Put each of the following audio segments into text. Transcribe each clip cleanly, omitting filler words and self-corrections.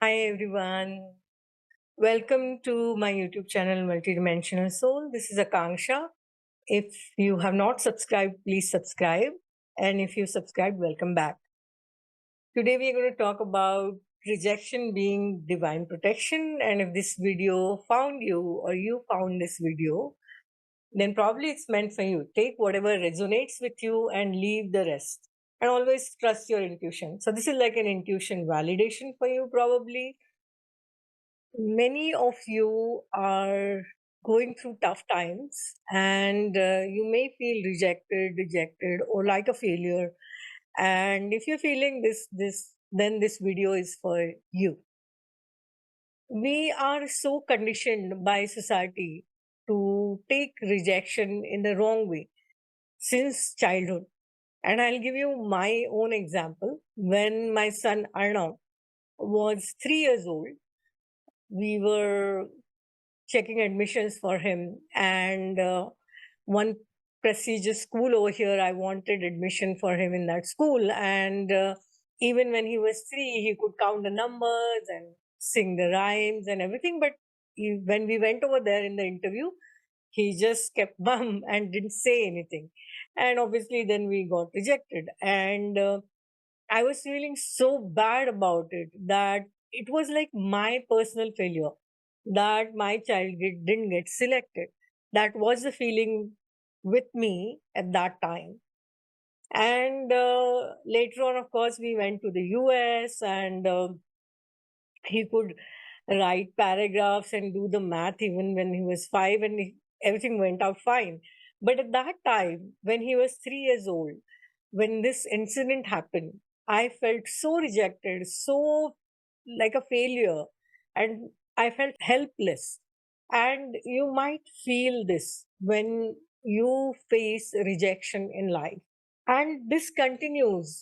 Hi everyone. Welcome to my YouTube channel Multidimensional Soul. This is Akanksha. If you have not subscribed, please subscribe. And if you subscribed, welcome back. Today we are going to talk about rejection being divine protection. And if this video found you or you found this video, then probably it's meant for you. Take whatever resonates with you and leave the rest. And always trust your intuition. So this is like an intuition validation for you probably. Many of you are going through tough times and you may feel rejected or like a failure, and if you're feeling this then this video is for you. We are so conditioned by society to take rejection in the wrong way since childhood, and I'll give you my own example. When my son Arnav was 3 years old, we were checking admissions for him, and one prestigious school over here, I wanted admission for him in that school. And even when he was 3, he could count the numbers and sing the rhymes and everything, but when we went over there in the interview, he just kept mum and didn't say anything. And obviously then we got rejected, and I was feeling so bad about it that it was like my personal failure that my child didn't get selected. That was the feeling with me at that time. And later on, of course, we went to the US, and he could write paragraphs and do the math even when he was 5, and everything went out fine. But at that time, when he was 3 years old, when this incident happened, I felt so rejected, so like a failure, and I felt helpless. And you might feel this when you face rejection in life. And this continues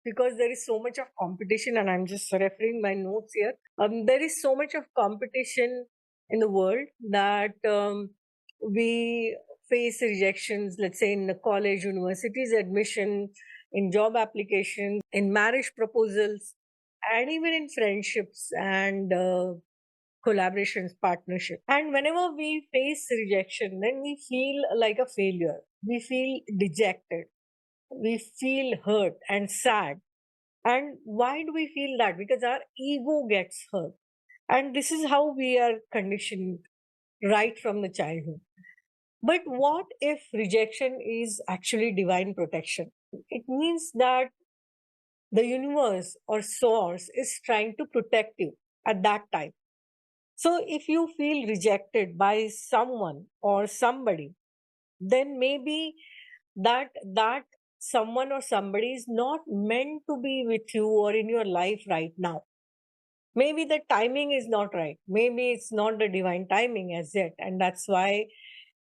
because there is so much of competition, and I'm just referring my notes here. There is so much of competition in the world that we face rejections, let's say in the college, universities, admission, in job applications, in marriage proposals, and even in friendships and collaborations, partnership. And whenever we face rejection, then we feel like a failure. We feel dejected. We feel hurt and sad. And why do we feel that? Because our ego gets hurt. And this is how we are conditioned right from the childhood. But what if rejection is actually divine protection? It means that the universe or source is trying to protect you at that time. So if you feel rejected by someone or somebody, then maybe that someone or somebody is not meant to be with you or in your life right now. Maybe the timing is not right. Maybe it's not the divine timing as yet, and that's why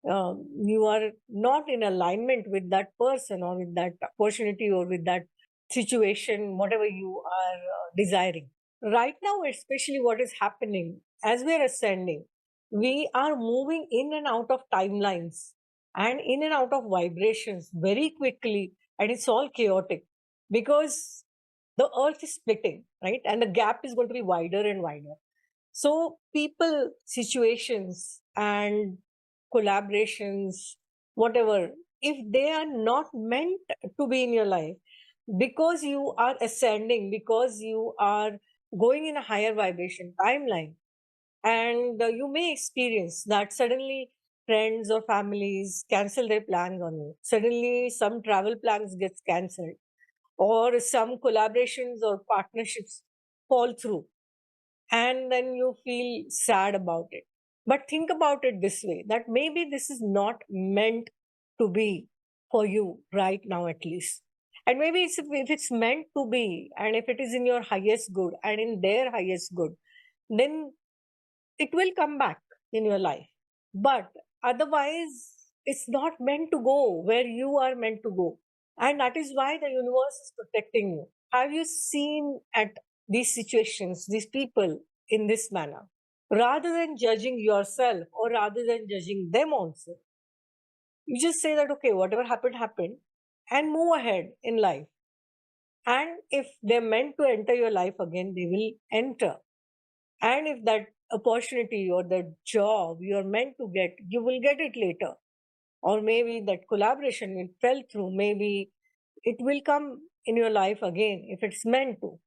you are not in alignment with that person or with that opportunity or with that situation, whatever you are desiring. Right now, especially what is happening as we are ascending, we are moving in and out of timelines and in and out of vibrations very quickly, and it's all chaotic because the earth is splitting, right? And the gap is going to be wider and wider. So, people, situations, and collaborations, whatever, if they are not meant to be in your life, because you are ascending, because you are going in a higher vibration timeline, and you may experience that suddenly friends or families cancel their plans on you. Suddenly, some travel plans gets cancelled, or some collaborations or partnerships fall through, and then you feel sad about it. But think about it this way, that maybe this is not meant to be for you right now, at least. And maybe if it's meant to be, and if it is in your highest good and in their highest good, then it will come back in your life. But otherwise, it's not meant to go where you are meant to go. And that is why the universe is protecting you. Have you seen at these situations, these people in this manner? Rather than judging yourself or rather than judging them also, you just say that, okay, whatever happened, happened, and move ahead in life. And if they're meant to enter your life again, they will enter. And if that opportunity or the job you're meant to get, you will get it later. Or maybe that collaboration it fell through, maybe it will come in your life again if it's meant to.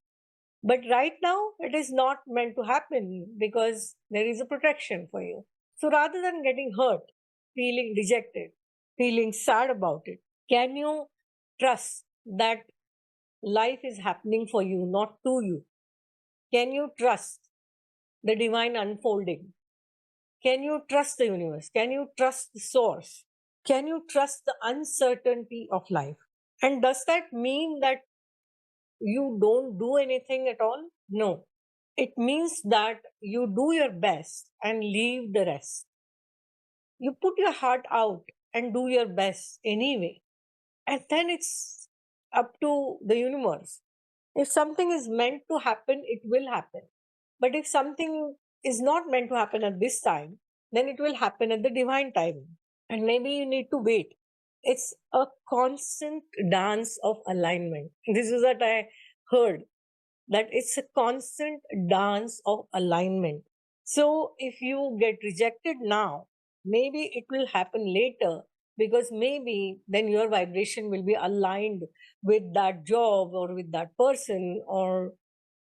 But right now, it is not meant to happen because there is a protection for you. So rather than getting hurt, feeling rejected, feeling sad about it, can you trust that life is happening for you, not to you? Can you trust the divine unfolding? Can you trust the universe? Can you trust the source? Can you trust the uncertainty of life? And does that mean that you don't do anything at all? No. It means that you do your best and leave the rest. You put your heart out and do your best anyway. And then it's up to the universe. If something is meant to happen, it will happen. But if something is not meant to happen at this time, then it will happen at the divine timing. And maybe you need to wait. It's a constant dance of alignment. This is what I heard, that it's a constant dance of alignment. So if you get rejected now, maybe it will happen later, because maybe then your vibration will be aligned with that job or with that person or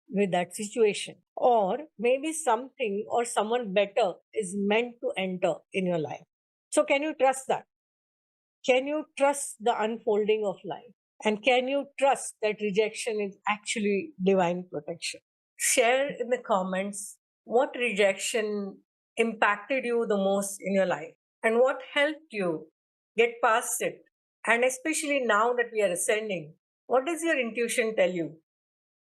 with that situation. Or maybe something or someone better is meant to enter in your life. So can you trust that? Can you trust the unfolding of life? And can you trust that rejection is actually divine protection? Share in the comments what rejection impacted you the most in your life and what helped you get past it. And especially now that we are ascending, what does your intuition tell you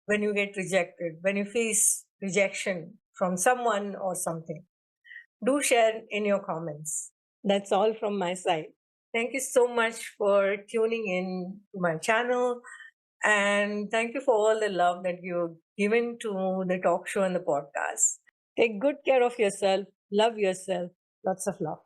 when you get rejected, when you face rejection from someone or something? Do share in your comments. That's all from my side. Thank you so much for tuning in to my channel. And thank you for all the love that you've given to the talk show and the podcast. Take good care of yourself. Love yourself. Lots of love.